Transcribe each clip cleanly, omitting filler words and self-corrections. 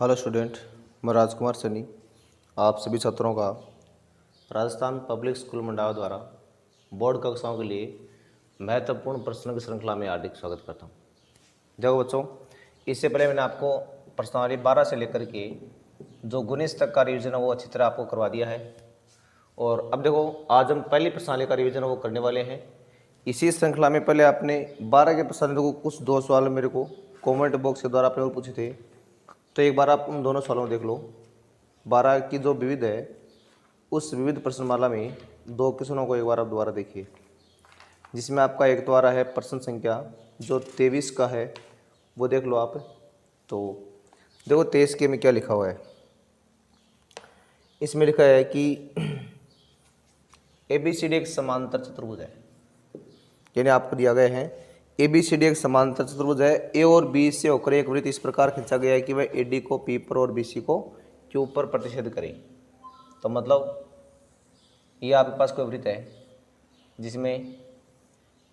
Hello student, मैं राजकुमार सनी आप सभी छात्रों का राजस्थान पब्लिक स्कूल मंडावा द्वारा बोर्ड कक्षाओं के लिए महत्वपूर्ण प्रश्नों की श्रृंखला में हार्दिक स्वागत करता हूं। देखो बच्चों, इससे पहले मैंने आपको प्रश्नावली 12 से लेकर के जो गुणित तक का रिवीजन है वो अच्छी तरह आपको करवा दिया है। और अब देखो, आज हम पहली प्रश्नावली का रिवीजन वो करने वाले हैं। इसी श्रृंखला में पहले आपने 12 के प्रश्नावली को कुछ 2 सवाल मेरे को कॉमेंट बॉक्स के द्वारा आपने और पूछे थे, तो एक बार आप उन दोनों सवालों को देख लो। 12 की जो विविध है उस विविध प्रश्नमाला में 2 क्वेश्चनों को एक बार आप दोबारा देखिए, जिसमें आपका एक तो आ रहा है प्रश्न संख्या जो 23 का है, वो देख लो आप। तो देखो 23 के में क्या लिखा हुआ है। इसमें लिखा है कि ABCD एक समांतर चतुर्भुज है, यानी आपको दिया गया है ABCD एक समांतर चतुर्भुज है। ए और बी से होकर एक वृत्त इस प्रकार खींचा गया है कि वह AD को P पर और BC को Q पर प्रतिच्छेद करे। तो मतलब ये आपके पास कोई वृत्त है जिसमें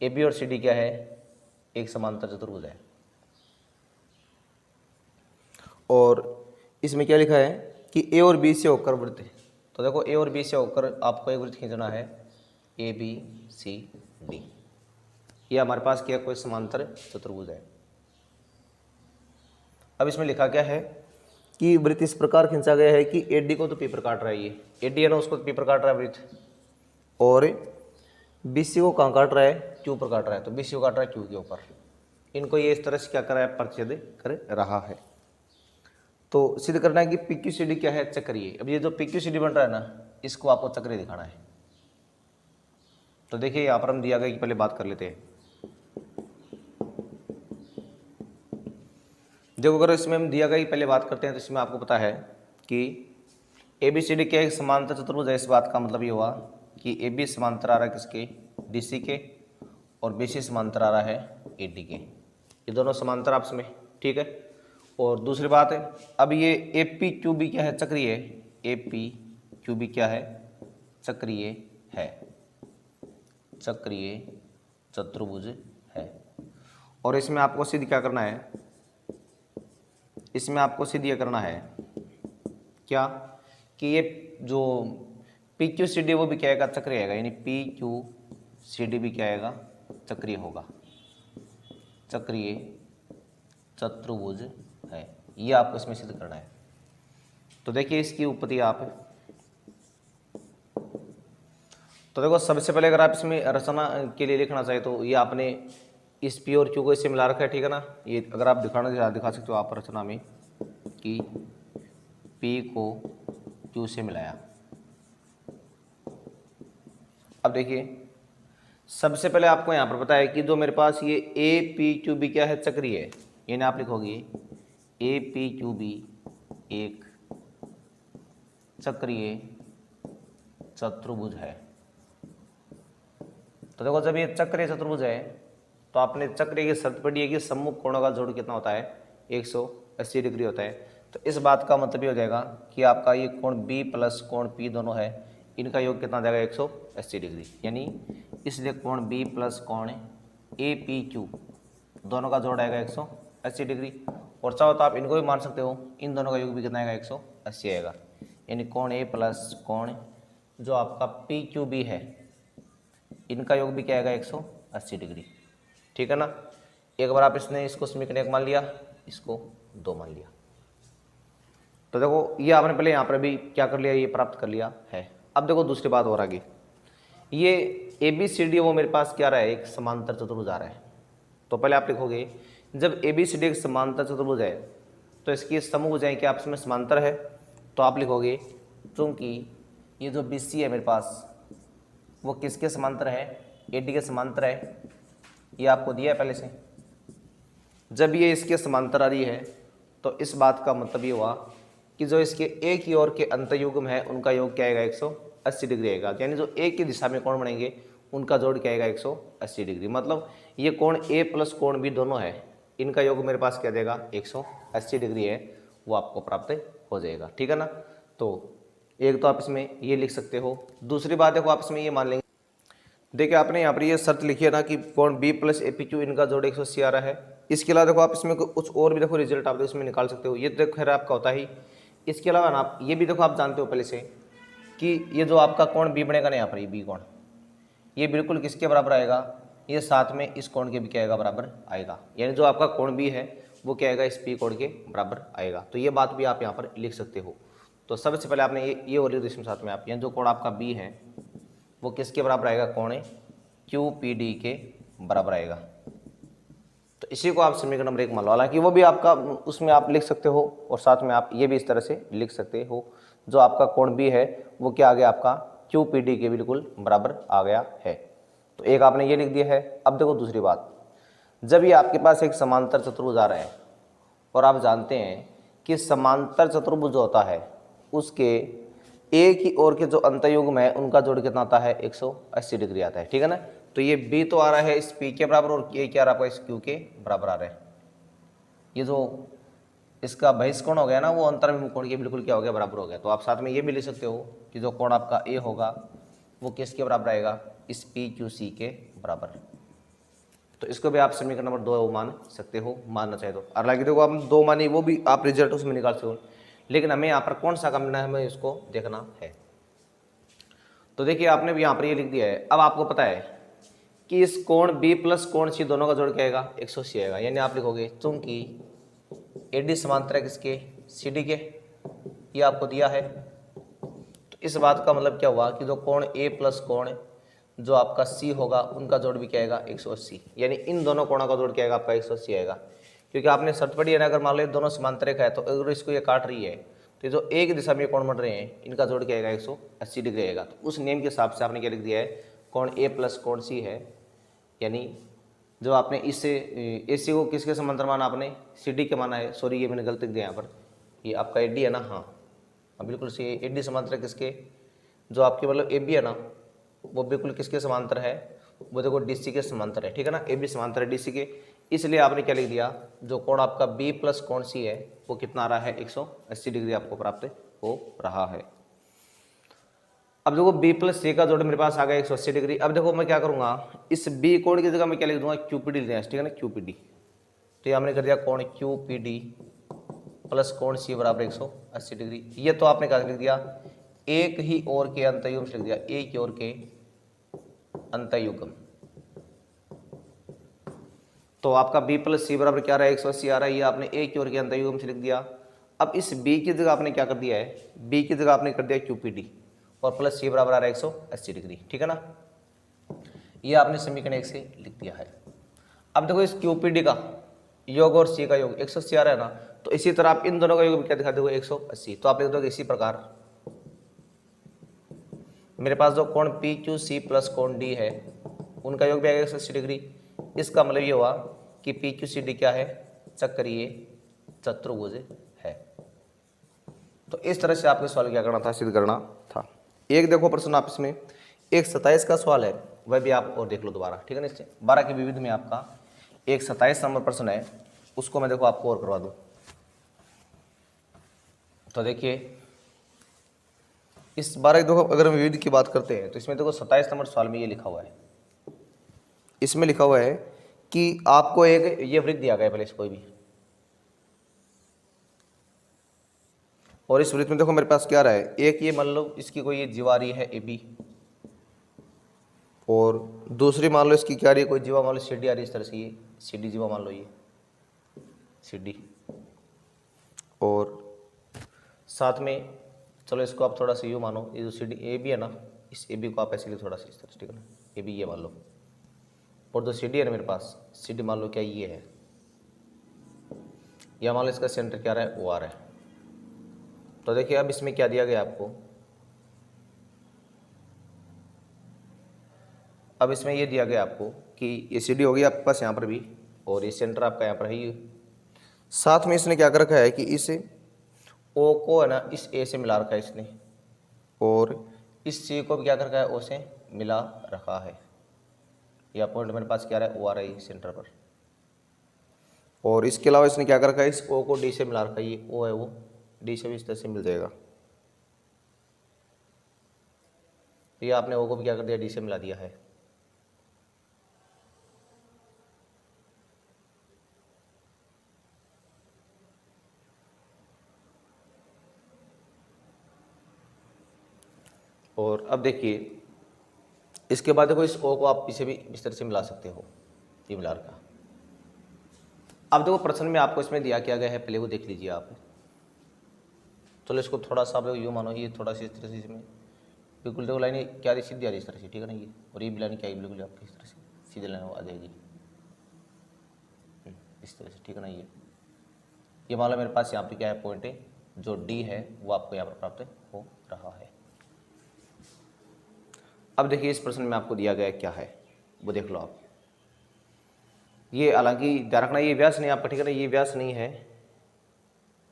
AB और CD क्या है, एक समांतर चतुर्भुज है। और इसमें क्या लिखा है कि A और B से होकर वृत्त। तो देखो A और B से होकर आपको एक वृत्त खींचना है ABCD। यह हमारे पास क्या कोई समांतर चतुर्भुज है। अब इसमें लिखा क्या है कि वृत्त इस प्रकार खींचा गया है कि AD को तो P पर काट रहा है, ये AD है ना, उसको P पर काट रहा है वृत्त, और BC को कहाँ काट रहा है, Q पर काट रहा है। तो BC को काट रहा है Q के ऊपर। इनको ये इस तरह से क्या कर रहा है, प्रतिच्छेद कर रहा है। तो सिद्ध करना है कि PQCD क्या है, चक्रीय। अब ये जो PQCD बन रहा है ना, इसको आपको चक्रीय दिखाना है। तो देखिए यहाँ पर हम दिया गया कि पहले बात कर लेते हैं। देखो, अगर इसमें हम दिया गया पहले बात करते हैं तो इसमें आपको पता है कि ABCD क्या एक समांतर चतुर्भुज है। इस बात का मतलब ये हुआ कि AB समांतर आ रहा है किसके, DC के, और BC समांतर आ रहा है AD के। ये दोनों समांतर आपस में, ठीक है। और दूसरी बात है, अब ये APQB क्या है, चक्रीय है। APQB क्या है, चक्रीय है, चक्रीय चतुर्भुज है। और इसमें आपको सिद्ध क्या करना है, इसमें आपको सिद्ध यह करना है क्या कि ये जो PQCD वो भी क्या आएगा, चक्रीय आएगा। यानी PQCD भी क्या आएगा, चक्रीय होगा, चक्रीय चतुर्भुज है। ये आपको इसमें सिद्ध करना है। तो देखिए इसकी उत्पत्ति आप, तो देखो सबसे पहले अगर आप इसमें रचना के लिए लिखना चाहिए तो ये आपने इस P और Q को इससे मिला रखा है, ठीक है ना। ये अगर आप दिखा सकते हो आप रचना में कि P को Q से मिलाया। अब देखिए सबसे पहले आपको यहाँ पर पता है कि जो मेरे पास ये APQB क्या है, चक्रीय है। यानी आप लिखोगे APQB एक चक्रीय चतुर्भुज है। तो देखो जब ये चक्रीय चतुर्भुज है तो आपने चक्रीय की शर्त पढ़ी है कि सम्मुख कोणों का जोड़ कितना होता है, 180 डिग्री होता है। तो इस बात का मतलब ये हो जाएगा कि आपका ये कोण B प्लस कोण P दोनों है, इनका योग कितना जाएगा, 180 डिग्री। यानी इसलिए कोण B प्लस कोण APQ दोनों का जोड़ आएगा 180 डिग्री। और चाहो तो आप इनको भी मान सकते हो, इन दोनों का योग भी कितना आएगा, 180 आएगा। यानी कोण A प्लस कोण जो आपका PQB है, इनका योग भी क्या आएगा, 180 डिग्री, ठीक है ना। एक बार आप इसको समीकरण 1 मान लिया, इसको 2 मान लिया। तो देखो ये आपने पहले यहाँ पर भी क्या कर लिया, ये प्राप्त कर लिया है। अब देखो दूसरी बात और आगे, ये ABCD वो मेरे पास क्या रहा है, एक समांतर चतुर्भुज आ रहा है। तो पहले आप लिखोगे जब ABCD एक समांतर चतुर्भुज है तो इसकी समभुजाएं क्या आपस में समांतर है। तो आप लिखोगे क्योंकि ये जो BC है मेरे पास वो किसके समांतर है, AD के समांतर है। ये आपको दिया है पहले से। जब ये इसके समांतर आ रही है तो इस बात का मतलब ये हुआ कि जो इसके एक ही ओर के अंतयुग्म है उनका योग क्या आएगा, 180 डिग्री आएगा। यानी जो एक की दिशा में कोण बनेंगे उनका जोड़ क्या आएगा, 180 डिग्री। मतलब ये कोण A प्लस कोण B दोनों है, इनका योग मेरे पास क्या देगा, 180 डिग्री है, वो आपको प्राप्त हो जाएगा, ठीक है ना। तो एक तो आप इसमें ये लिख सकते हो। दूसरी बात देखो आप इसमें ये मान लेंगे, देखिए आपने यहाँ पर ये शर्त लिखी है ना कि कोण B प्लस APQ इनका जोड़ 180 आ रहा है। इसके अलावा देखो आप इसमें कुछ और भी देखो रिजल्ट आप इसमें निकाल सकते हो। ये तो देखो खैर आपका होता ही। इसके अलावा ना आप ये भी देखो आप जानते हो पहले से कि ये जो आपका कोण बी बनेगा ना यहाँ पर, ये बी कोण, ये बिल्कुल किसके बराबर आएगा, ये साथ में इस कोण के भी क्या आएगा, बराबर आएगा। यानी जो आपका कोण बी है वो क्या आएगा, इस पी कोण के बराबर आएगा। तो ये बात भी आप यहाँ पर लिख सकते हो। तो सबसे पहले आपने ये वाली रिलेशन साथ में आप, यानी जो कोण आपका बी है वो किसके बराबर आएगा, कोण क्यू पी डी के बराबर आएगा। तो इसी को आप समीकरण नंबर 1 मान लो। हालांकि वो भी आपका उसमें आप लिख सकते हो और साथ में आप ये भी इस तरह से लिख सकते हो, जो आपका कोण बी है वो क्या आ गया, आपका क्यू पी डी के बिल्कुल बराबर आ गया है। तो एक आपने ये लिख दिया है। अब देखो दूसरी बात, जब ये आपके पास एक समांतर चतुर्भुज आ रहा है और आप जानते हैं कि समांतर चतुर्भुज जो होता है उसके एक ही ओर के जो अंतयुग्म है उनका जोड़ कितना आता है, 180 डिग्री आता है, ठीक है ना। तो ये बी तो आ रहा है इस पी के बराबर और ये क्या आ रहा है, इस क्यू के बराबर आ रहा है। ये जो इसका बहिष्ठ कोण हो गया ना वो अंतर्मुख कोण के बिल्कुल क्या हो गया, बराबर हो गया। तो आप साथ में ये भी लिख सकते हो कि जो कोण आपका ए होगा वो किसके बराबर आएगा, इस पी क्यू सी के बराबर। तो इसको भी आप समीकरण नंबर 2 मान सकते हो, मानना चाहे तो। और हालांकि देखो आप 2 मानी वो भी आप रिजल्ट उसमें निकाल सकते हो, लेकिन हमें यहाँ पर कौन सा करना है, हमें इसको देखना है। तो देखिए आपने भी यहाँ पर ये लिख दिया है। अब आपको पता है कि इस कोण बी प्लस कोण सी दोनों का जोड़ क्या आएगा, 180 आएगा। यानी आप लिखोगे चूंकि एडी समांतर है किसके, सी डी के, ये आपको दिया है। तो इस बात का मतलब क्या हुआ कि जो कोण ए प्लस कोण जो आपका सी होगा उनका जोड़ भी क्या आएगा, 180। यानी इन दोनों कोणों का जोड़ क्या आएगा, आपका 180 आएगा। क्योंकि आपने शर्त पढ़ी है ना, अगर मान लो दोनों समांतर रेखा है तो अगर इसको ये काट रही है तो जो एक दिशा में कोण बन रहे हैं इनका जोड़ क्या आएगा, 180 डिग्री आएगा। तो उस नियम के हिसाब से आपने क्या लिख दिया है, कोण ए प्लस कोण सी है, यानी जो आपने इससे ए सी को किसके समांतर माना, आपने सी डी के माना है। सॉरी ये मैंने गलती दिया यहाँ पर, ये आपका ए डी है ना, हाँ बिल्कुल सही। ए डी समांतर है किसके, जो आपके मतलब ए बी है ना वो बिल्कुल किसके समांतर है, वो देखो डी सी के समांतर है, ठीक है ना। ए बी समांतर है डी सी के, इसलिए आपने क्या लिख दिया, जो कोण आपका बी प्लस कोण सी है वो कितना आ रहा है, 180 डिग्री आपको प्राप्त हो रहा है। अब देखो बी प्लस सी का जोड़ मेरे पास आ गया 180 डिग्री। अब देखो मैं क्या करूंगा, इस बी कोण की जगह मैं क्या लिख दूंगा, क्यूपीडी लिख, ठीक है ना, क्यूपीडी। तो ये हमने कर दिया कोण क्यूपीडी प्लस कोण सी बराबर 180 डिग्री। ये तो आपने क्या लिख दिया, एक ही ओर के अंतयुग्म लिख दिया, एक ही ओर के अंतयुग्म। तो आपका b प्लस सी बराबर क्या रहा है, 180 आ रहा है। ये आपने एक ही ओर के अंतयुग्म से लिख दिया। अब इस b की जगह आपने क्या कर दिया है, b की जगह आपने कर दिया QPD और प्लस सी बराबर आ रहा है 180 डिग्री, ठीक है ना। ये आपने समीकरण 1 से लिख दिया है। अब देखो इस QPD का योग और c का योग 180 आ रहा है ना, तो इसी तरह आप इन दोनों का योग क्या दिखा दोगे, 180। तो आप लिख दोगे इसी प्रकार, मेरे पास जो कोण पी क्यू सी प्लस कोण डी है उनका योग भी आएगा 180 डिग्री। इसका मतलब ये हुआ कि पी क्यू सी डी क्या है, चक्रीय चतुर्भुज है। तो इस तरह से आपके सवाल क्या करना था, सिद्ध करना था। एक देखो प्रश्न आप इसमें, एक 27 का सवाल है, वह भी आप और देख लो दोबारा, ठीक है ना। इससे 12 के विविध में आपका एक 27 नंबर प्रश्न है, उसको मैं देखो आपको और करवा दूँ। तो देखिए इस 12 देखो अगर हम विविध की बात करते हैं तो इसमें देखो 27 नंबर सवाल में ये लिखा हुआ है, इसमें लिखा हुआ है कि आपको एक ये वृत्त दिया गया है, पहले इस कोई भी, और इस वृत्त में देखो मेरे पास क्या रहा है, एक ये मान लो इसकी कोई ये जीवारी है ए बी, और दूसरी मान लो इसकी क्या रही है, कोई जीवा मान लो सी डी आ रही है, इस तरह से ये सी डी जीवा मान लो, ये सी डी। और साथ में चलो इसको आप थोड़ा सा यूँ मानो, ये जो सी डी ए बी है ना, इस ए बी को आप ऐसे लिए थोड़ा सा इस तरह से, ठीक है ना, ए बी ये मान लो, और जो सी डी है ना मेरे पास, सी डी मान लो क्या ये है, या मान लो इसका सेंटर क्या रहा है, ओ आर है। तो देखिए अब इसमें क्या दिया गया आपको, अब इसमें ये दिया गया आपको कि ये सी डी होगी आपके पास यहाँ पर भी, और ये सेंटर आपका यहाँ पर है ये। साथ में इसने क्या कर रखा है कि इस ओ को है ना इस ए से मिला रखा है इसने, और इस सी को भी क्या कर रखा है, ओ से मिला रखा है। यह पॉइंट मेरे पास क्या रहा है, ओ आ रहा है सेंटर पर। और इसके अलावा इसने क्या कर रखा है, इस ओ को डी से मिला रखा है, ये ओ है वो डी से भी इस तरह से मिल जाएगा। तो ये आपने ओ को भी क्या कर दिया, डी से मिला दिया है। और अब देखिए इसके बाद देखो इस ओ को आप इसे भी इस तरह से मिला सकते हो, ये मिला रखा। अब देखो प्रश्न में आपको इसमें दिया क्या गया है, पहले वो देख लीजिए आप। चलो इसको थोड़ा सा आप लोग यूँ मानो, ये थोड़ा सा इस तरह से इसमें बिल्कुल देखो लाइन क्या रही, सीधी आ रही इस तरह से, ठीक है ना ये, और ये भी लाइन क्या है बिल्कुल आपकी इस तरह से सीधे लाइन आ जाएगी इस तरह से, ठीक है ना ये मान लो मेरे पास यहाँ पे क्या है पॉइंट है, जो डी है वो आपको यहाँ पर प्राप्त हो रहा है। अब देखिए इस प्रश्न में आपको दिया गया क्या है वो देख लो आप। ये हालांकि ध्यान रखना ये व्यास नहीं आपका, ठीक है ना, ये व्यास नहीं है,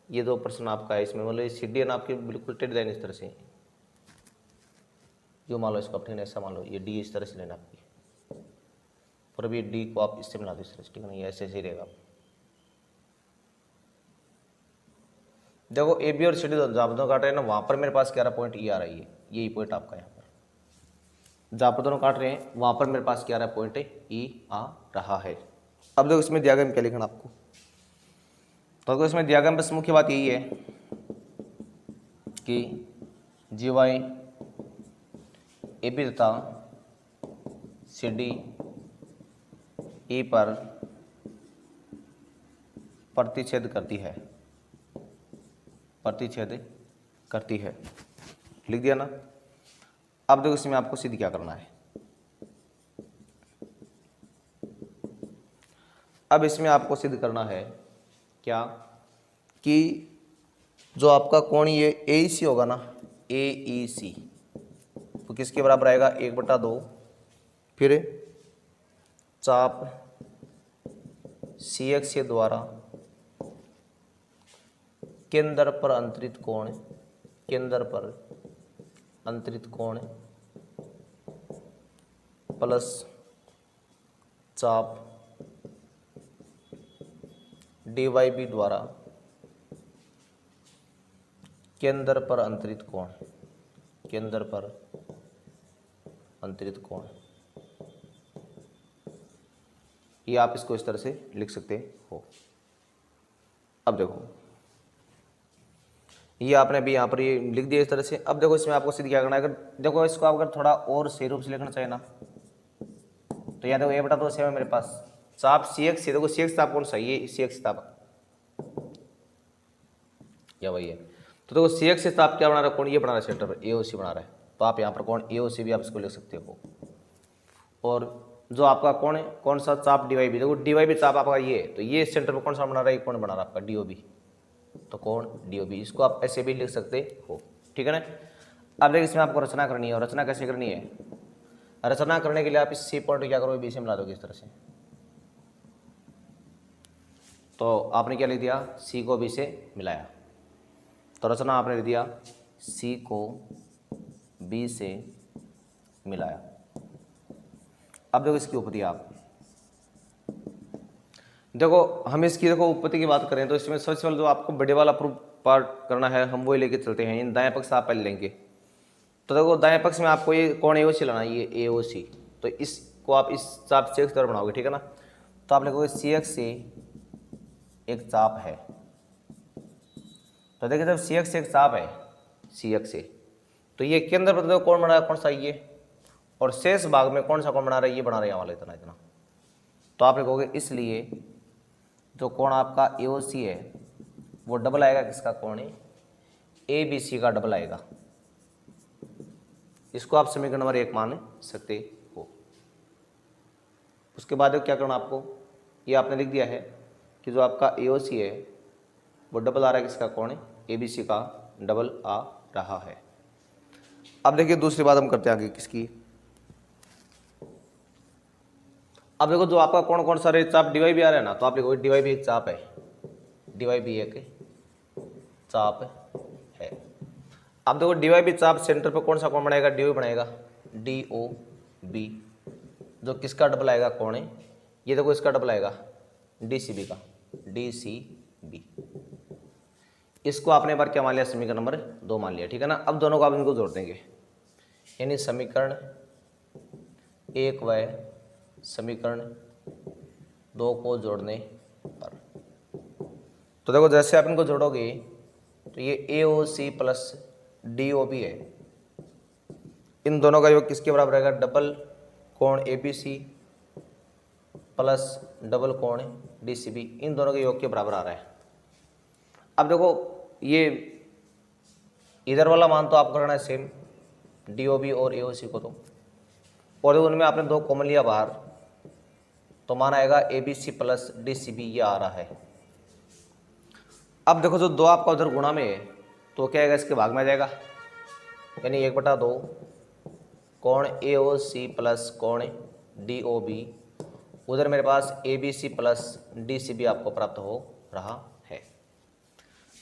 ये दो प्रश्न आपका है इसमें, मतलब सी डी एन आपकी बिल्कुल टेढ़ी लाइन इस तरह से, जो मान लो इसको ठीक है ऐसा मान लो, ये डी इस तरह से लेना आपकी, और अभी डी को आप इससे मिला दो इस तरह से, ठीक है ना, ये ऐसे ऐसे रहेगा। देखो ए बी और सी डी जहाँ दोनों काट रहे हैं ना, वहाँ पर मेरे पास क्या रहा पॉइंट ई आ रही है, यही पॉइंट आपका यहाँ पर जहाँ पर दोनों काट रहे हैं वहाँ पर मेरे पास क्या रहा पॉइंट ई आ रहा है। अब देखो इसमें दिया गया क्या लिखना आपको, तो इसमें दिया गया बस मुख्य बात यही है कि जी वाई ए बी तथा सी डी ई पर प्रतिच्छेद करती है, प्रतिच्छेद करती है, लिख दिया ना। अब देखो इसमें आपको सिद्ध क्या करना है, अब इसमें आपको सिद्ध करना है क्या कि जो आपका कोण ये ए ई सी होगा ना, ए ई सी, तो किसके बराबर आएगा 1/2, फिर चाप सी एक्स के द्वारा केंद्र पर अंतरित कोण, केंद्र पर अंतरित कोण प्लस चाप डी वाई बी द्वारा केंद्र पर अंतरित कोण, केंद्र पर अंतरित कोण, ये आप इसको इस तरह से लिख सकते हो। अब देखो ये आपने भी यहाँ पर ये लिख दिया इस तरह से। अब देखो इसमें आपको सिद्ध क्या करना है, अगर देखो इसको अगर थोड़ा और सही रूप से लिखना चाहिए ना, तो यहाँ देखो ये बटा 2 है मेरे पास, चाप सी एक्स से, देखो सी एक्स चाप कौन सा, ये सी एक्स चाप या वही है, तो देखो सी एक्स से चाप क्या बना रहा है, कौन ये बना रहा है सेंटर पर ए ओ सी बना रहा है, तो आप यहाँ पर कौन ए ओ सी भी आप इसको लिख सकते हो। और जो आपका कौन है, कौन सा चाप डी वाई बी, देखो डी वाई बी चाप आपका ये है, तो ये सेंटर पर कौन सा बना रहा है, कौन बना रहा है आपका डी ओ बी, तो कौन डी ओ बी, इसको आप ऐसे भी लिख सकते हो, ठीक है ना। अब देखिए इसमें आपको रचना करनी है, और रचना कैसे करनी है, रचना करने के लिए आप इस सी पॉइंट क्या करोगे, बी से मिला दोगे इस तरह से, तो आपने क्या लिख दिया, सी को बी से मिलाया, तो रचना आपने लिख दिया सी को बी से मिलाया। अब देखो इसकी उपपत्ति, आप देखो हम इसकी देखो उपपत्ति की बात करें तो इसमें सबसे पहले जो आपको बड़े वाला प्रूफ पार्ट करना है हम वही लेके चलते हैं, इन दाएं पक्ष आप पहले लेंगे। तो देखो दाएं पक्ष में आपको ये कौन ए ओ सी लाना है, ये ए ओ सी, तो इसको आप इस चाप सी एक्स तरह बनाओगे, ठीक है ना। तो आप लिखोगे सी एक्स से एक चाप है, तो देखिए जब सी एक्स से एक चाप है, सी एक्स से, तो ये केंद्र पर देखो कौन बना रहा है, कौन सा ये, और शेष भाग में कौन सा कौन बना रहा है, ये बना रहा है वाला इतना इतना, तो आप लिखोगे इसलिए जो कोण आपका ए ओ सी है वो डबल आएगा किसका, कोण है ए बी सी का डबल आएगा, इसको आप समीकरण नंबर 1 मान सकते हो। उसके बाद क्या करना आपको, ये आपने लिख दिया है कि जो आपका ए ओ सी है वो डबल आ रहा है किसका, कोण ए बी सी का डबल आ रहा है। अब देखिए दूसरी बात हम करते हैं आगे किसकी, अब देखो जो आपका कौन कौन सा रे चाप डी वाई बी आ रहा है ना, तो आप लिखोगे डी वाई बी एक चाप है, डी वाई बी एक चाप है। अब देखो डी वाई बी चाप सेंटर पे कौन सा कौन बनाएगा, डी ओ बनाएगा, डी ओ बी, जो किसका डबल आएगा, कौन है ये, देखो इसका डबल आएगा डी सी बी का, डी सी बी, इसको आपने बार क्या मान लिया, समीकरण नंबर 2 मान लिया, ठीक है ना। अब दोनों को आप इनको जोड़ देंगे, यानी समीकरण 1 व समीकरण 2 को जोड़ने पर, तो देखो जैसे आप इनको जोड़ोगे तो ये A O C plus D O B है, इन दोनों का योग किसके बराबर रहेगा, डबल कोण ABC प्लस डबल कोण DCB, इन दोनों के योग के बराबर आ रहा है। अब देखो ये इधर वाला मान तो आपको करना है सेम DOB और AOC को, तो और उनमें आपने दो कॉमन लिया बाहर, तो मान आएगा ABC प्लस DCB, ये आ रहा है। अब देखो जो दो आपका उधर गुणा में है तो क्या आएगा, इसके भाग में आ जाएगा, यानी 1/2 कोण AOC प्लस कोण DOB, उधर मेरे पास ABC प्लस DCB आपको प्राप्त हो रहा है।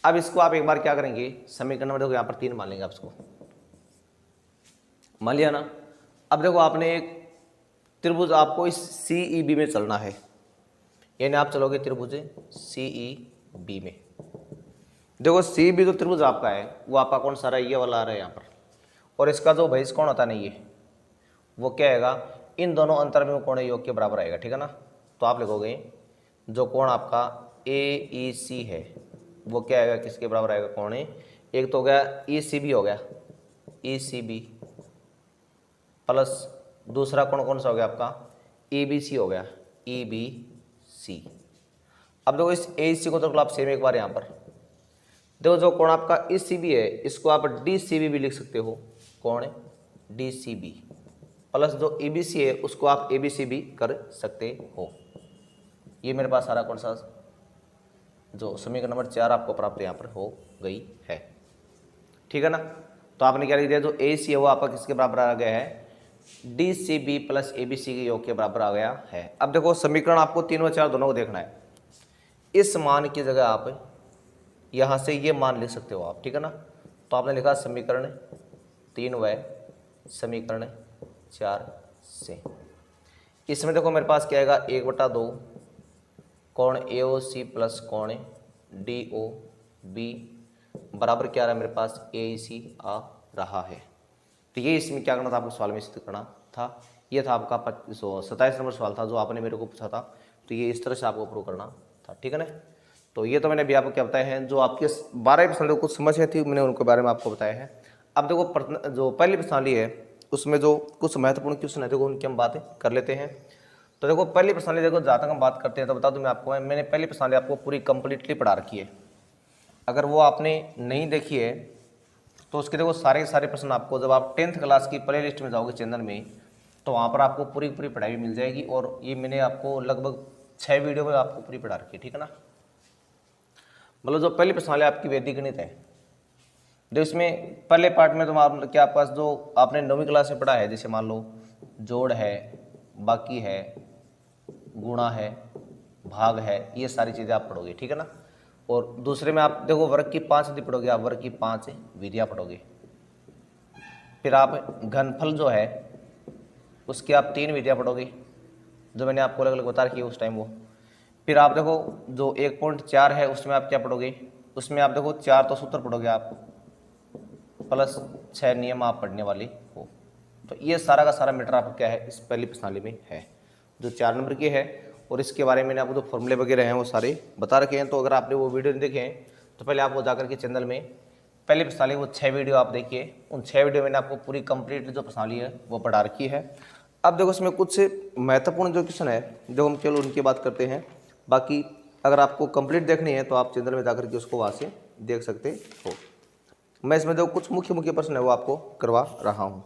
अब इसको आप एक बार क्या करेंगे, समीकरण में देखो यहाँ पर 3 मान लेंगे आप इसको, मान लिया ना। अब देखो आपने एक त्रिभुज आपको इस CEB में चलना है, यानी आप चलोगे त्रिभुज CEB में। देखो CEB जो त्रिभुज आपका है वो आपका कौन सा रहा है, ये वाला आ रहा है यहाँ पर, और इसका जो बहिष कोण होता नहीं है वो क्या आएगा, इन दोनों अंतर्भिम कोण योग के बराबर आएगा, ठीक है ना। तो आप लिखोगे जो कोण आपका AEC है वो क्या आएगा, किसके बराबर आएगा, कोण एक तो हो गया ECB हो गया, ECB प्लस दूसरा कोण कौन सा हो गया आपका ABC हो गया, EBC। अब देखो इस AEC को तो आप सेम एक बार यहाँ पर देखो, जो कोण आपका ECB है इसको आप DCB भी लिख सकते हो, कोण DCB प्लस जो EBC है उसको आप ABC भी कर सकते हो। ये मेरे पास सारा कौन सा जो समीकरण नंबर 4 आपको प्राप्त यहाँ पर हो गई है, ठीक है ना। तो आपने क्या लिख दिया, जो AEC है वो आपका किसके बराबर आ गया है, DCB प्लस ABC के योग के बराबर आ गया है। अब देखो समीकरण आपको 3 व 4 दोनों को देखना है, इस मान की जगह आप यहाँ से ये मान लिख सकते हो आप, ठीक है ना। तो आपने लिखा समीकरण 3 व समीकरण 4 से, इसमें देखो मेरे पास क्या आएगा, 1/2 कोण AOC प्लस कोण DOB बराबर क्या आ रहा है मेरे पास, AEC आ रहा है। तो ये इसमें क्या करना था आपको, सवाल में सिद्ध करना था। ये था आपका 27 नंबर सवाल था जो आपने मेरे को पूछा था, तो ये इस तरह से आपको प्रूव करना था, ठीक है ना। तो ये तो मैंने अभी आपको क्या बताया है, जो आपके 12 प्रश्न कुछ समस्या थी मैंने उनके बारे में आपको बताया है। अब देखो जो पहली प्रश्नावली है उसमें जो कुछ महत्वपूर्ण क्वेश्चन है देखो उनकी हम बातें कर लेते हैं। तो देखो पहली प्रश्नावली, देखो जहाँ तक हम बात करते हैं तो बता दूं मैं आपको, मैंने पहली प्रश्नावली आपको पूरी कंप्लीटली पढ़ा रखी है। अगर वो आपने नहीं देखी है तो उसके देखो सारे के सारे प्रश्न आपको जब आप 10th क्लास की प्ले लिस्ट में जाओगे चैनल में, तो वहाँ पर आपको पूरी पूरी पढ़ाई मिल जाएगी। और ये मैंने आपको लगभग 6 वीडियो में आपको पूरी पढ़ा रखी है, ठीक है ना। मतलब जो पहली प्रश्नावली आपकी वैदिक गणित है, जो इसमें पहले पार्ट में तो आप क्या पास जो आपने 9वीं क्लास में पढ़ा है, जैसे मान लो जोड़ है, बाकी है, गुणा है, भाग है, ये सारी चीज़ें आप पढ़ोगे, ठीक है ना। और दूसरे में आप देखो वर्ग की 5 विधि पढ़ोगे, आप वर्ग की 5 विधियाँ पढ़ोगे। फिर आप घनफल जो है उसकी आप 3 विधियाँ पढ़ोगे, जो मैंने आपको अलग अलग बता रखी है उस टाइम वो। फिर आप देखो जो 1.4 है उसमें आप क्या पढ़ोगे, उसमें आप देखो 4 तो सूत्र पढ़ोगे आप, प्लस 6 नियम आप पढ़ने वाले हो। तो ये सारा का सारा मैटर आपका क्या है, इस पहली प्रश्नावली में है जो 4 नंबर की है। और इसके बारे में मैंने आपको जो फॉर्मूले वगैरह हैं वो सारे बता रखे हैं। तो अगर आपने वो वीडियो नहीं देखे हैं तो पहले आप वो जाकर के चैनल में पहली प्रश्नावली वो 6 वीडियो आप देखिए, उन 6 वीडियो मैंने आपको पूरी कंप्लीट जो प्रश्नावली है वो पढ़ा रखी है। अब देखो इसमें कुछ महत्वपूर्ण जो क्वेश्चन है जो हम चलो उनकी बात करते हैं। बाकी अगर आपको कंप्लीट देखनी है तो आप चैनल में जाकर के उसको वहाँ से देख सकते हो। मैं इसमें जो कुछ मुख्य मुख्य प्रश्न है वो आपको करवा रहा हूँ।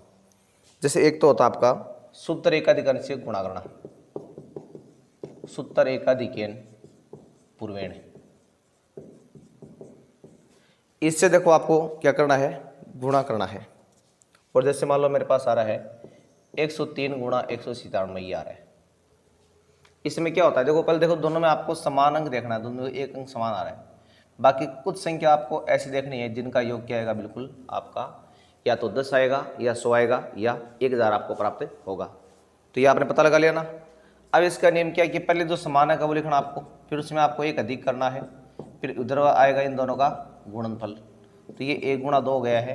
जैसे एक तो होता आपका सूत्र एकाधिकरण से गुणा करना, सूत्र एकाधिकरण पूर्वेण। इससे देखो आपको क्या करना है, गुणा करना है। और जैसे मान लो मेरे पास आ रहा है 103 गुणा 197 ये आ रहा है। इसमें क्या होता है, देखो पहले देखो दोनों में आपको समान अंक देखना है, दोनों में एक अंक समान आ रहा है। बाकी कुछ संख्या आपको ऐसी देखनी है जिनका योग क्या आएगा, बिल्कुल आपका या तो 10 आएगा या 100 आएगा या 1000 आपको प्राप्त होगा। तो ये आपने पता लगा लिया ना। अब इसका नियम क्या है कि पहले जो समान है वो लिखना आपको, फिर उसमें आपको एक अधिक करना है, फिर उधर आएगा इन दोनों का गुणनफल। तो ये 1 गुणा 2 हो गया है,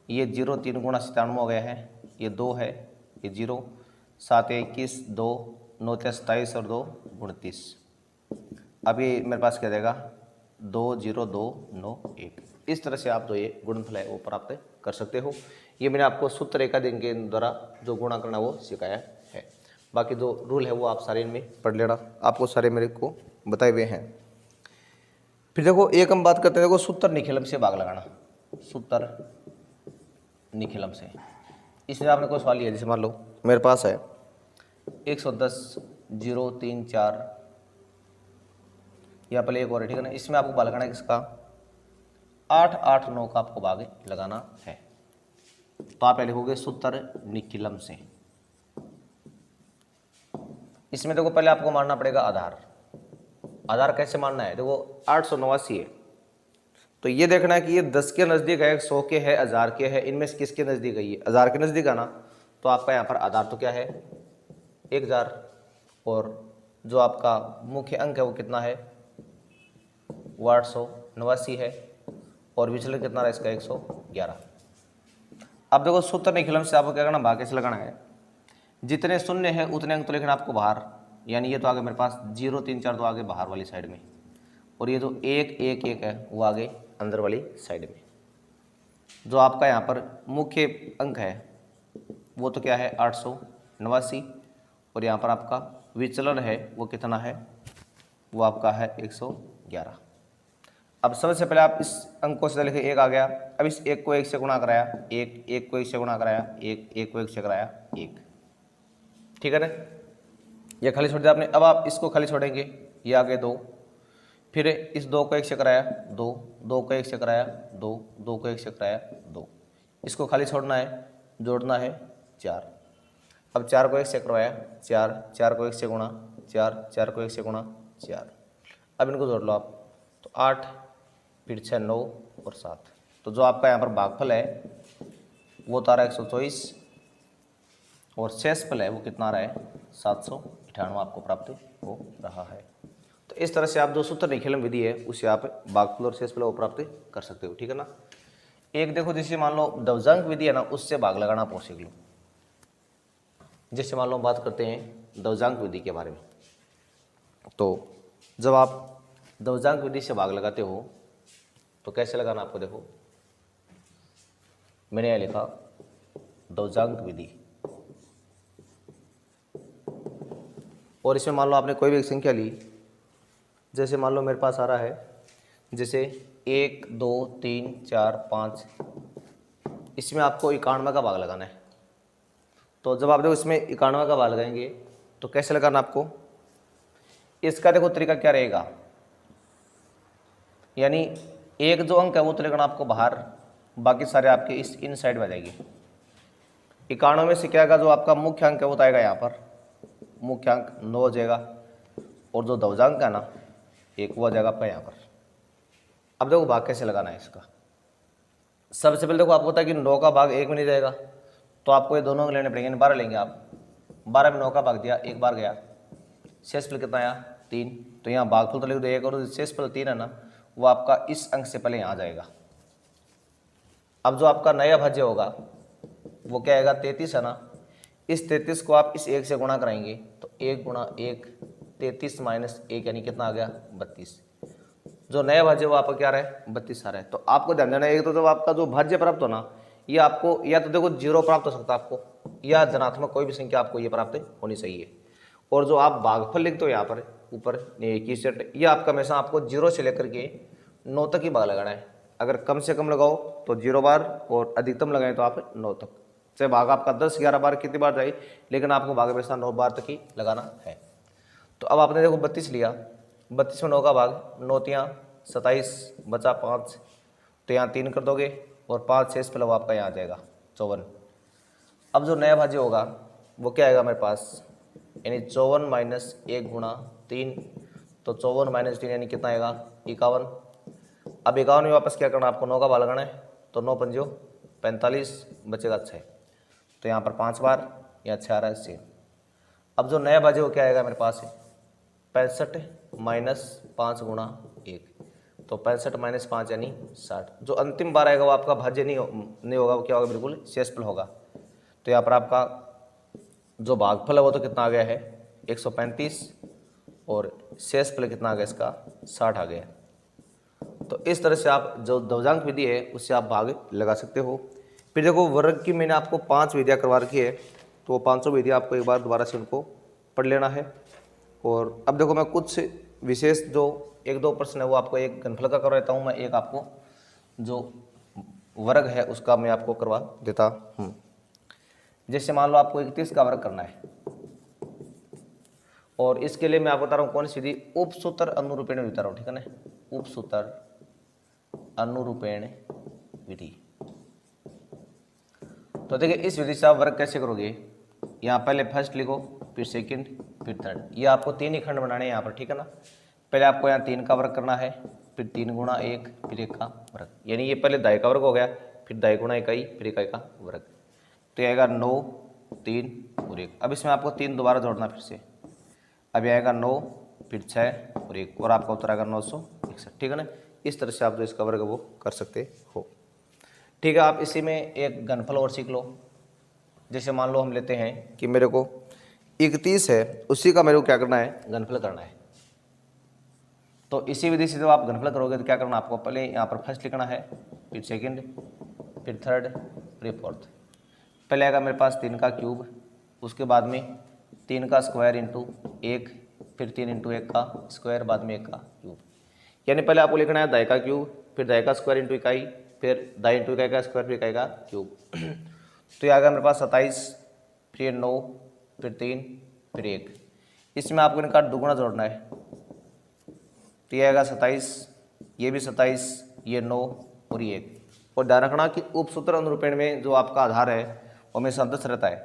ये 0 3 गुणा 97 हो गया है, ये 2 है, ये 0 7 21 2 9 27 और 2 29। अब ये मेरे पास क्या देगा 20291। इस तरह से आप जो ये गुणनफल है वो प्राप्त कर सकते हो। ये मैंने आपको सूत्र रेखा के द्वारा जो गुणा करना वो सिखाया है। बाकी जो रूल है वो आप सारे इनमें पढ़ लेना, आपको सारे मेरे को बताए हुए हैं। फिर देखो एक हम बात करते हैं, देखो सूत्र निखिलम से भाग लगाना, सूत्र निखिलम से। इसमें आपने कोई सवाल लिया, जैसे मान लो मेरे पास है 110,034, यहाँ पर एक और है, ठीक है ना। इसमें आपको भाग लगाना है किसका, 8, 8, 9 का आपको भाग लगाना है। तो आप लिखोगे सूत्र निखिलम से। इसमें देखो पहले आपको मानना पड़ेगा आधार। आधार कैसे मानना है, देखो 889 है, तो ये देखना है कि ये 10 के नज़दीक है, 100 के है, 1000 के है, इनमें से किसके नज़दीक है, ये 1000 के नज़दीक आना। तो आपका यहाँ पर आधार तो क्या है 1000, और जो आपका मुख्य अंक है वो कितना है वो 889 है, और विचलन कितना रहा इसका 111। अब देखो सूत्र निखिलम से आपको क्या करना, भाग कैसे लगाना है, जितने शून्य है उतने अंक तो लिखना आपको बाहर, यानी ये तो आगे मेरे पास 0, 3, 4 तो आगे बाहर वाली साइड में, और ये जो 1, 1, 1 है वो आगे अंदर वाली साइड में। जो आपका यहाँ पर मुख्य अंक है वो तो क्या है 889, और यहाँ पर आपका विचलन है वो कितना है, वो आपका है 111। अब सबसे पहले आप इस अंक को सीधा लिखे, 1 आ गया। अब इस 1 को 1 से गुणा कराया, 1, 1 को 1 से गुणा कराया, 1, 1 को 1 से कराया, 1, ठीक है ना। ये खाली छोड़ दिया आपने। अब आप इसको खाली छोड़ेंगे, ये आ गए 2, फिर इस 2 को 1 से कराया 2, 2 को 1 से कराया 2, 2 को 1 से कराया 2, इसको खाली छोड़ना है, जोड़ना है 4। अब 4 को 1 से करवाया 4, 4 को 1 से गुणा 4, 4 को 1 से गुणा 4। अब इनको जोड़ लो आप, तो 8, फिर 6, 9 और 7। तो जो आपका यहाँ पर भागफल है वो तो आ रहा है 124, और शेषफल है वो कितना आ रहा है 798 आपको प्राप्त हो रहा है। तो इस तरह से आप जो सूत्र निखिलम विधि है उससे आप भागफल और शेषफल वो प्राप्त कर सकते हो, ठीक है ना। एक देखो जैसे मान लो दवजांक विधि है ना, उससे भाग लगाना आप सीख लो। जैसे मान लो बात करते हैं दवजांक विधि के बारे में, तो जब आप दवजांक विधि से भाग लगाते हो तो कैसे लगाना आपको, देखो मैंने यह लिखा दवजांक विधि, और इसमें मान लो आपने कोई भी एक संख्या ली, जैसे मान लो मेरे पास आ रहा है जैसे 1, 2, 3, 4, 5, इसमें आपको 91 का भाग लगाना है। तो जब आप देखो इसमें 91 का भाग लगाएंगे तो कैसे लगाना आपको, इसका देखो तरीका क्या रहेगा, यानी एक जो अंक है वो तो लगाना आपको बाहर, बाकी सारे आपके इस इन साइड में आ जाएंगे। 91 में से क्या आएगा, जो आपका मुख्य अंक है वो तो आएगा यहाँ पर, मुख्य अंक 9 हो जाएगा, और जो दवजांक है ना 1 वो आ जाएगा आपका यहाँ पर। अब देखो भाग कैसे लगाना है इसका। सबसे पहले देखो आपको पता है कि 9 का भाग 1 में नहीं जाएगा, तो आपको ये दोनों लेने पड़ेंगे, 12 लेंगे आप, 12 में 9 का भाग दिया, 1 बार गया, शेषफल कितना आया 3, तो यहाँ भागफल तो लिख दो 1, और शेषफल 3 है ना वो आपका इस अंक से पहले यहाँ आ जाएगा। अब जो आपका नया भाज्य होगा वो क्या आएगा 33 है ना, इस 33 को आप इस 1 से गुणा कराएंगे तो 1 गुणा 1 33 माइनस 1 यानी कितना आ गया 32। जो नया भाज्य वो आपका क्या रहा है 32 आ रहा है। तो आपको ध्यान देना है, एक तो जब आपका जो भाज्य प्राप्त हो ना, ये आपको या तो देखो 0 प्राप्त हो सकता है आपको, या धनात्मक कोई भी संख्या आपको ये प्राप्त होनी चाहिए। और जो आप भागफल लिखते हो यहाँ पर ऊपर की सेट, ये आपका हमेशा आपको 0 से लेकर के 9 तक ही भाग लगाना है। अगर कम से कम लगाओ तो 0 बार, और अधिकतम लगाएं तो आप 9 तक। चाहे भाग आपका 10, 11 बार कितनी बार जाए, लेकिन आपको भाग हमेशा 9 बार तक ही लगाना है। तो अब आपने देखो 32 लिया, 32 में 9 का भाग, 9 तियाँ 27, बचा 5, तो यहाँ 3 कर दोगे, और 5 शेष पे आपका यहाँ आ जाएगा 54। अब जो नया भाज्य होगा वो क्या आएगा मेरे पास, यानी 54 माइनस 1 गुणा 3, तो 54 माइनस 3 यानी कितना आएगा 51। अब 51 में वापस क्या करना आपको, 9 का भाग लगाना है, तो 9 पंजो 45, बचेगा 6, तो यहाँ पर 5 बार, यहाँ 6 आ रहा है 6। अब जो नया भाज्य वो क्या आएगा मेरे पास है 65 माइनस 5 गुणा 1, तो 65 माइनस 5 यानी 60। जो अंतिम बार आएगा वो आपका भाज्य नहीं होगा, वो क्या होगा बिल्कुल शेषफल होगा। तो यहाँ पर आपका जो भागफल है वो तो कितना आ गया है 135, और शेषफल कितना आ गया इसका 60 आ गया। तो इस तरह से आप जो ध्रुवजांक विधि है उससे आप भाग लगा सकते हो। फिर देखो वर्ग की मैंने आपको 5 विधियाँ करवा रखी है, तो वो 500 विधियाँ आपको एक बार दोबारा से उनको पढ़ लेना है। और अब देखो मैं कुछ विशेष जो 1-2 प्रश्न है वो आपको एक घनफल का करवा देता हूँ, मैं एक आपको जो वर्ग है उसका मैं आपको करवा देता हूँ। जैसे मान लो आपको 31 का वर्ग करना है, और इसके लिए मैं आपको बता रहा हूँ कौन सी विधि, उपसूत्र अनुरूपेण विधि बता रहा हूँ, ठीक है ना, उपसूत्र अनुरूपेण विधि। तो देखिए इस विधि से आप वर्ग कैसे करोगे, यहाँ पहले फर्स्ट लिखो, फिर सेकंड, फिर थर्ड, ये आपको 3 ही खंड बनाने हैं यहाँ पर, ठीक है ना। पहले आपको यहाँ 3 का वर्ग करना है, फिर 3 गुणा 1, फिर 1 का वर्ग, यानी ये पहले दाई का वर्ग हो गया, फिर दाई गुणा इकाई, फिर इकाई का वर्ग, तो ये आएगा 9, 3 और 1। अब इसमें आपको 3 दोबारा जोड़ना फिर से, अब ये आएगा 9, फिर 6 और 1, और आपका उत्तर आएगा 961, ठीक है ना। इस तरह से आप जो इसका वर्ग वो कर सकते हो, ठीक है। आप इसी में एक घनफल और सीख लो। जैसे मान लो हम लेते हैं कि मेरे को 31 है, उसी का मेरे को क्या करना है, घनफल करना है। तो इसी विधि से जब आप घनफल करोगे तो क्या करना, आपको पहले यहाँ पर फर्स्ट लिखना है, फिर सेकंड, फिर थर्ड, फिर फोर्थ। पहले आएगा मेरे पास 3 का क्यूब, उसके बाद में 3 का स्क्वायर इंटू 1, फिर 3 इंटू 1 का स्क्वायर, बाद में 1 का क्यूब। यानी पहले आपको लिखना है दाई का क्यूब, फिर दाई का स्क्वायर इंटू इकाई, फिर दाई इंटू इकाई का स्क्वायर, फिर इकाई का क्यूब। तो ये आ गया मेरे पास 27, फिर 9, फिर 3, फिर 1। इसमें आपको इनका दुगुना जोड़ना है, तो ये आएगा 27, ये भी 27, ये 9 और ये 1। और ध्यान रखना कि उपसूत्र अनुरूपेण में जो आपका आधार है वो हमेशा 10 रहता है,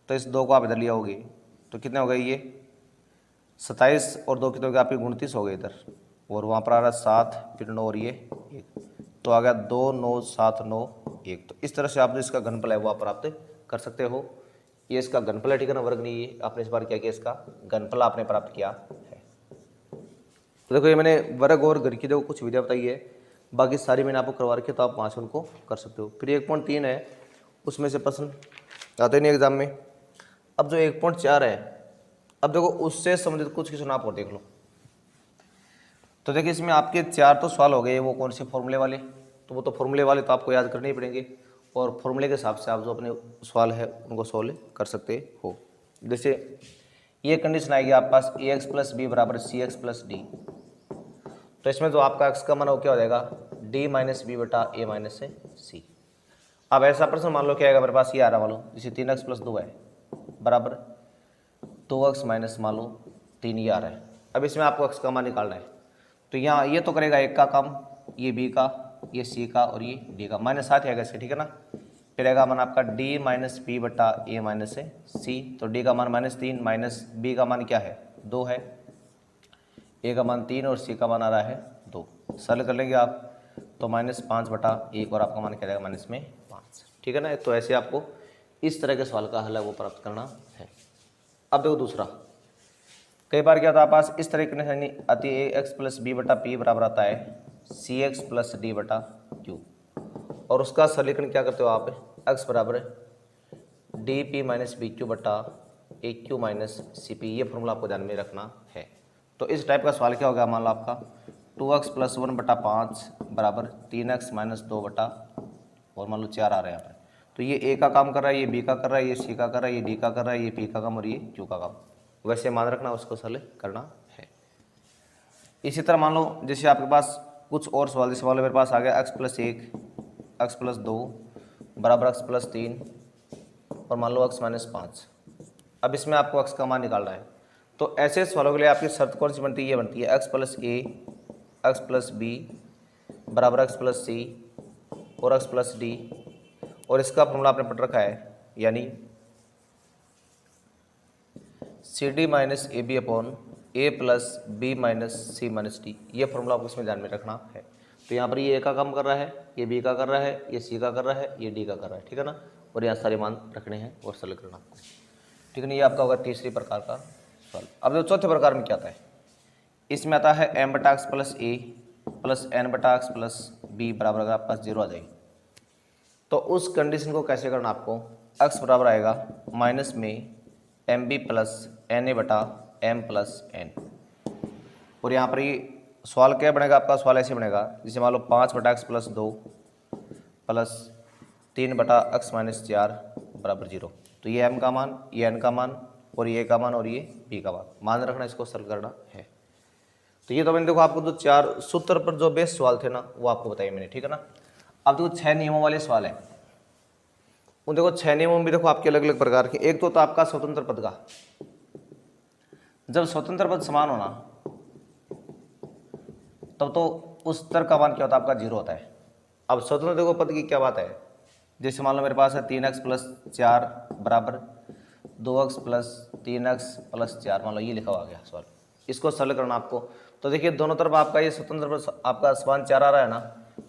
तो इस 2 को आप इधर लिया होगी, तो कितने हो गए, ये 27 और 2 कितने हो गए आपके 29 हो गए इधर, और वहाँ पर आ रहा है 7, फिर 9 और ये 1, तो आ गया 2, 9, 7, 9, 1। तो इस तरह से आप जो इसका घनफल है वो आप प्राप्त कर सकते हो। ये इसका घनफल है, ठीक है ना, वर्ग नहीं, ये आपने इस बार क्या किया, इसका घनफल आपने प्राप्त किया है। तो देखो ये मैंने वर्ग और घर की देखो कुछ विधियाँ बताई है, बाकी सारी मैंने आपको करवा रखी है, तो आप वहाँ से उनको कर सकते हो। फिर 1.3 है, उसमें से प्रश्न आते नहीं एग्जाम में। अब जो 1.4 है, अब देखो उससे संबंधित कुछ क्वेश्चन आप और देख लो। तो देखिए इसमें आपके 4 तो सवाल हो गए, वो कौन से फॉर्मूले वाले, तो वो तो फॉर्मूले वाले तो आपको याद करने ही पड़ेंगे, और फॉर्मूले के हिसाब से आप जो अपने सवाल है उनको सॉल्व कर सकते हो। जैसे ये कंडीशन आएगी आपके पास ax प्लस बी बराबर cx प्लस डी, तो इसमें जो आपका x का मान वो क्या हो जाएगा, d माइनस बी बटा a माइनस सी। अब ऐसा प्रश्न मान लो क्या आएगा मेरे पास, ये आ रहा मान लो जैसे 3x प्लस 2 है बराबर 2x माइनस मान लो 3 ये आ रहा है। अब इसमें आपको x का मान निकालना है, तो यहाँ ये तो करेगा 1 का काम, ये b का, ये c का और ये d का, माइनस 7 आएगा इसके, ठीक है ना। फिर आएगा मान आपका d माइनस बी बटा a माइनस सी, तो d का मान -3 माइनस b का मान क्या है 2 है, a का मान 3 और c का मान आ रहा है 2। सरल कर लेंगे आप तो -5 बटा 1 और आपका मान क्या रहेगा -5, ठीक है ना। तो ऐसे आपको इस तरह के सवाल का हल है वो प्राप्त करना है। अब देखो दूसरा, कई बार क्या होता है पास इस तरह की निशानी आती है, एक्स प्लस बी बटा पी बराबर आता है सी एक्स प्लस डी बटा क्यू, और उसका सरलीकरण क्या करते हो आप, एक्स बराबर d p minus b q बटा a q minus c p, ये फॉर्मूला आपको ध्यान में रखना है। तो इस टाइप का सवाल क्या होगा, मान लो आपका 2x प्लस 1 बटा 5 बराबर 3x माइनस 2 बटा, और मान लो 4 आ रहा है यहाँ पर, तो ये ए का काम कर रहा है, ये बी का कर रहा है, ये सी का कर रहा है, ये डी का कर रहा है, ये पी का काम और ये क्यू का काम, वैसे मान रखना उसको सरल करना है। इसी तरह मान लो जैसे आपके पास कुछ और सवाल, जैसे मान लो मेरे पास आ गया x प्लस 1, x प्लस 2 बराबर x प्लस 3 और मान लो x माइनस 5। अब इसमें आपको x का मान निकालना है, तो ऐसे सवालों के लिए आपकी शर्त कौन सी बनती है, ये बनती है x plus a, x plus b बराबर x प्लस c और x प्लस d, और इसका फॉर्मूला आपने पढ़ रखा है, यानी c d minus a b upon a plus b minus c minus d, ये फॉर्मूला आपको इसमें ध्यान में रखना है। तो यहाँ पर ये ए का काम कर रहा है, ये बी का कर रहा है, ये सी का कर रहा है, ये डी का कर रहा है, ठीक है ना, और यहाँ सारे मान रखने हैं और सरल करना, ठीक है ना। ये आपका होगा तीसरी प्रकार का सवाल। अब जो चौथे प्रकार में क्या आता है, इसमें आता है एम बटा एक्स प्लस ए प्लस एन बटा एक्स प्लस बी बराबर अगर आपके पास 0 आ जाए, तो उस कंडीशन को कैसे करना, आपको एक्स बराबर आएगा माइनस में m b plus n a बटा एम प्लस एन, और यहाँ पर ये सवाल क्या बनेगा आपका, सवाल ऐसे बनेगा जैसे मान लो 5/x+2 प्लस 3/x-4 बराबर 0। तो ये m का मान, ये n का मान, और ये का मान, और ये b का मान रखना, इसको सरल करना है। तो ये तो मैंने देखो आपको जो 4 सूत्र पर जो बेस्ट सवाल थे ना वो आपको बताइए मैंने, ठीक है ना। अब देखो 6 नियमों वाले सवाल है, उन देखो 6 नियमों में भी देखो आपके अलग अलग प्रकार के। एक तो आपका स्वतंत्र पद का, जब स्वतंत्र पद समान होना तब तो उस तर्क का मान क्या होता है आपका 0 होता है। अब स्वतंत्र देखो पद की क्या बात है, जैसे मान लो मेरे पास है 3x+4 बराबर 2x+3x+4, मान लो ये लिखा हुआ आ गया सवाल, इसको सरल करना आपको। तो देखिए दोनों तरफ आपका ये स्वतंत्र पद आपका समान 4 आ रहा है ना,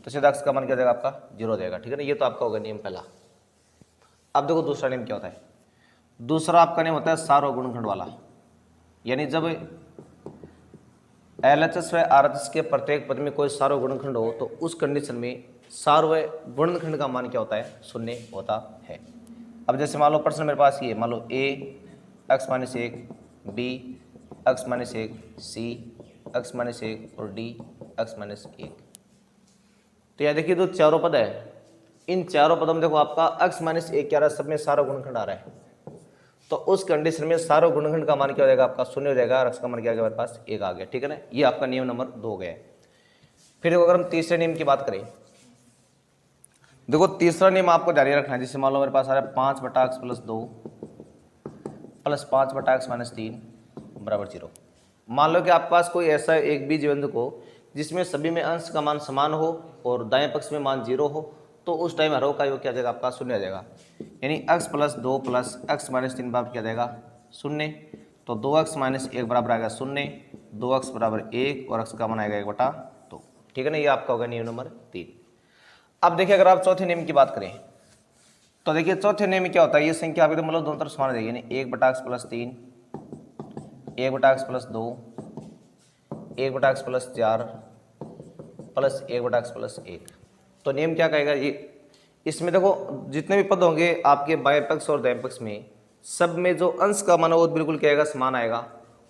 तो सीधा x का मान क्या हो जाएगा आपका 0 हो जाएगा, ठीक है ना। ये तो आपका होगा नियम पहला। अब देखो दूसरा नियम क्या होता है, दूसरा आपका नियम होता है सार्वभौम गुणनखंड वाला, यानी जब LHS व RHS के प्रत्येक पद में कोई सार्वभौम गुणनखंड हो तो उस कंडीशन में सार्वभौम गुणनखंड का मान क्या होता है, 0 होता है। अब जैसे मान लो प्रश्न मेरे पास ये, मान लो a x-1, b x-1, c x-1 और d x-1। तो यह देखिए जो चारों पद है, इन चारों पदों में देखो आपका x-1 क्या रहा है, सब में सार्वभौम गुणनखंड आ रहा है। तो उस कंडीशन में सार्वभौम गुणनखंड का मान क्या हो जाएगा आपका 0 हो जाएगा, और x का मान क्या आ गया मेरे पास 1 आ गया, ठीक है ना। ये आपका नियम नंबर 2 हो गया है। फिर देखो अगर हम तीसरे नियम की बात करें, देखो तीसरा नियम आपको जारी रखना है। जैसे मान लो मेरे पास आ रहा है 5/x+2 प्लस 5/x-3 बराबर 0। मान लो कि आपके पास कोई ऐसा एक बीज बिंदु को जिसमें सभी में अंश का मान समान हो और दाएं पक्ष में मान 0 हो, तो उस टाइम हरों का योग क्या आ जाएगा आपका 0 आ जाएगा, यानी x+2 प्लस x-3 बराबर क्या जाएगा 0। तो 2x-1 बराबर आएगा 0, 2x बराबर 1 और x का मान आएगा 1/2, ठीक है ना। ये आपका होगा नियम नंबर 3। अब देखिए अगर आप चौथे नियम की बात करें तो देखिए चौथे नियम में क्या होता है, ये संख्या आपकी मतलब दोनों तरफ समान हो जाएगी, यानी 1/x+3, 1/x+2, 1/x+4 plus 1/x+1। तो नियम क्या कहेगा ये, इसमें देखो जितने भी पद होंगे आपके बाएं पक्ष और दाएं पक्ष में, सब में जो अंश का मान वो बिल्कुल क्या आएगा समान आएगा,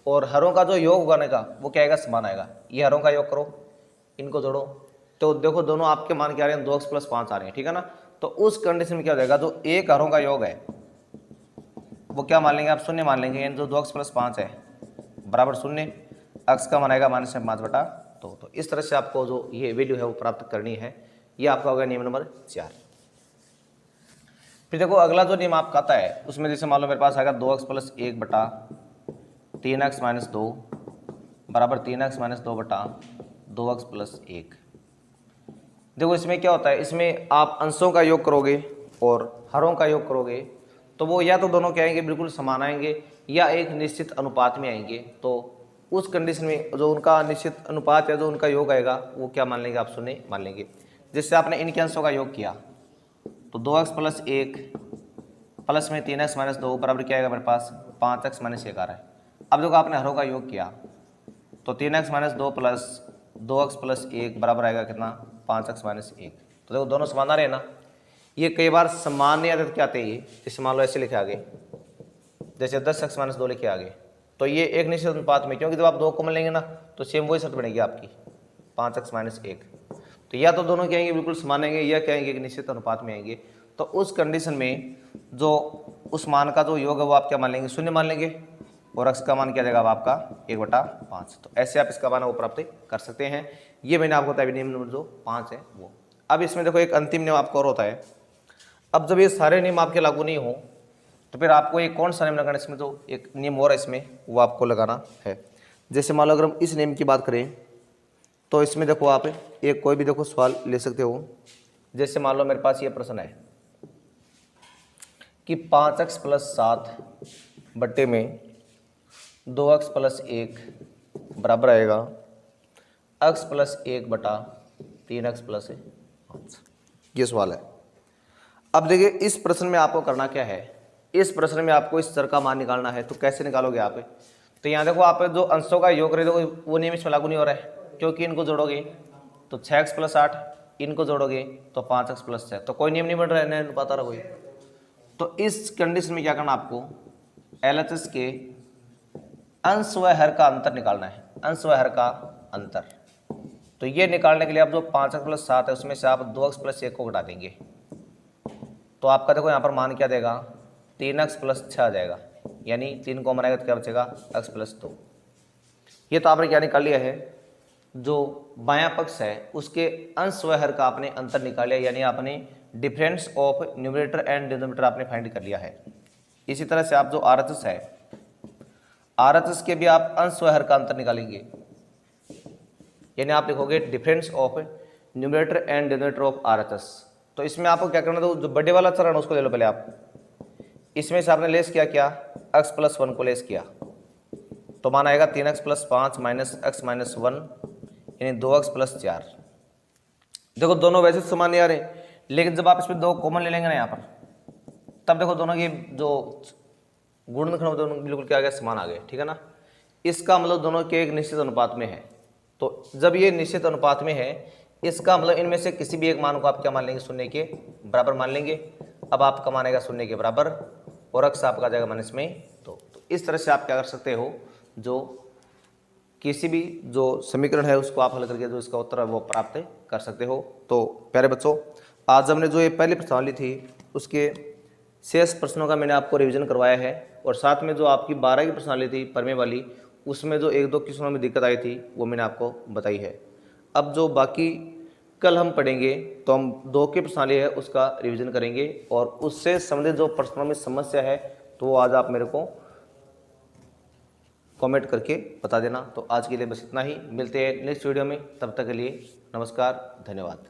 और हरों का जो योग होने का वो क्या आएगा समान आएगा। ये हरों का योग करो, इनको जोड़ो, तो देखो दोनों आपके मान क्या आ रहे हैं 2x+5 आ रहे हैं, ठीक है ना। तो उस कंडीशन में क्या हो जाएगा, जो एक हरों का योग है वो क्या मान लेंगे आप 0 मान लेंगे, यानी जो 2x+5 है बराबर 0, x का मान आएगा -5/2। तो इस तरह से आपको जो ये वैल्यू है वो प्राप्त करनी है। ये आपका होगा नियम नंबर 4। फिर देखो अगला जो नियम आपका आता है उसमें जैसे मान लो मेरे पास आएगा 2x+1/3x-2 बराबर 3x-2/2x+1। देखो इसमें क्या होता है, इसमें आप अंशों का योग करोगे और हरों का योग करोगे तो वो या तो दोनों क्या आएंगे बिल्कुल समान आएंगे या एक निश्चित अनुपात में आएंगे। तो उस कंडीशन में जो उनका निश्चित अनुपात या जो उनका योग आएगा वो क्या मान लेंगे आप 0 मान लेंगे। जिससे आपने इनके अंशों का योग किया तो 2x+1 प्लस में 3x-2 बराबर क्या आएगा मेरे पास 5x-1 आ रहा है। अब देखो आपने हरों का योग किया तो 3x-2 प्लस 2x+1 बराबर आएगा कितना 5x-1। तो देखो दोनों समान आ रहे हैं ना। ये कई बार सामान्य आदत क्या आते हैं, जैसे मान लो ऐसे लिखे आगे, जैसे 10x-2 लिखे आगे, तो ये एक निश्चित अनुपात में, क्योंकि जब आप 2 कॉमन लेंगे ना तो सेम वही शर्त बनेगी आपकी 5x-1। तो या तो दोनों क्या आएंगे बिल्कुल समान आएंगे या क्या आएंगे एक निश्चित अनुपात में आएंगे। तो उस कंडीशन में जो उस मान का जो योग है वो आप क्या मान लेंगे 0 मान लेंगे, और x का मान क्या जाएगा आपका 1/5। तो ऐसे आप इसका मान वो प्राप्त कर सकते हैं। ये मैंने आपको बताया नियम नंबर जो 5 है वो। अब इसमें देखो एक अंतिम नियम आपको और होता है। अब जब ये सारे नियम आपके लागू नहीं हो तो फिर आपको एक कौन सा नियम लगाना, इसमें जो एक नियम और है इसमें वो आपको लगाना है। जैसे मान लो अगर हम इस नियम की बात करें तो इसमें देखो आप एक कोई भी देखो सवाल ले सकते हो। जैसे मान लो मेरे पास ये प्रश्न है कि 5x+7 बट्टे में 2x+1 बराबर आएगा x+1/3x+5। ये सवाल है। अब देखिए इस प्रश्न में आपको करना क्या है, इस प्रश्न में आपको इस चर का मान निकालना है। तो कैसे निकालोगे आप, तो यहाँ देखो आप जो अंशों का योग रहे वो नियम इसमें लागू नहीं हो रहा है, क्योंकि इनको जोड़ोगे तो 6x+8, इनको जोड़ोगे तो 5x+6, तो कोई नियम नहीं बन रहा है, नहीं पता रहा कोई। तो इस कंडीशन में क्या करना आपको, LHS के अंश व हर का अंतर निकालना है। अंश व हर का अंतर, तो ये निकालने के लिए आप जो 5x प्लस 7 है उसमें से आप 2x प्लस 1 को घटा देंगे, तो आपका देखो यहाँ पर मान क्या देगा, 3x प्लस 6 आ जाएगा, यानी 3 कॉमन आएगा तो क्या बचेगा x प्लस 2। ये तो आपने क्या निकाल लिया है, जो बायां पक्ष है उसके अंश व हर का आपने अंतर निकाल लिया, यानी आपने difference of numerator and denominator आपने फाइंड कर लिया है। इसी तरह से आप जो RHS है, RHS के भी आप अंश व हर का अंतर निकालेंगे, यानी आप लिखोगे difference of numerator and denominator of RHS। तो इसमें आपको क्या करना था, जो बड़े वाला चरण उसको ले लो पहले आप, इसमें से आपने लेस किया क्या, x प्लस 1 को लेस किया, तो मान आएगा 3x plus 5 minus x minus 1, यानी 2x प्लस 4। देखो दोनों वैसे समान नहीं आ रहे, लेकिन जब आप इसमें 2 कॉमन ले लेंगे ना यहाँ पर, तब देखो दोनों की जो गुणनखंड दोनों बिल्कुल क्या आ गया, समान आ गए, ठीक है ना। इसका मतलब दोनों के एक निश्चित अनुपात में है, तो जब ये निश्चित अनुपात में है, इसका मतलब इनमें से किसी भी एक मान को आप क्या मान लेंगे, शून्य के बराबर मान लेंगे। अब आपका मान आएगा शून्य के बराबर और x आपका आ जाएगा माइनस में 2। तो इस तरह से आप क्या कर सकते हो, जो किसी भी जो समीकरण है उसको आप हल करके जो इसका उत्तर है वो प्राप्त कर सकते हो। तो प्यारे बच्चों, आज हमने जो ये पहली प्रश्नावली थी उसके शेष प्रश्नों का मैंने आपको रिवीजन करवाया है, और साथ में जो आपकी 12 की प्रश्नावली थी परमे वाली, उसमें जो 1-2 क्वेश्चनों में दिक्कत आई थी वो मैंने आपको बताई है। अब जो बाकी कल हम पढ़ेंगे तो हम 2 की प्रश्नावली है उसका रिवीजन करेंगे, और उससे संबंधित जो प्रश्नों में समस्या है तो वो आज आप मेरे को कमेंट करके बता देना। तो आज के लिए बस इतना ही, मिलते हैं नेक्स्ट वीडियो में, तब तक के लिए नमस्कार, धन्यवाद।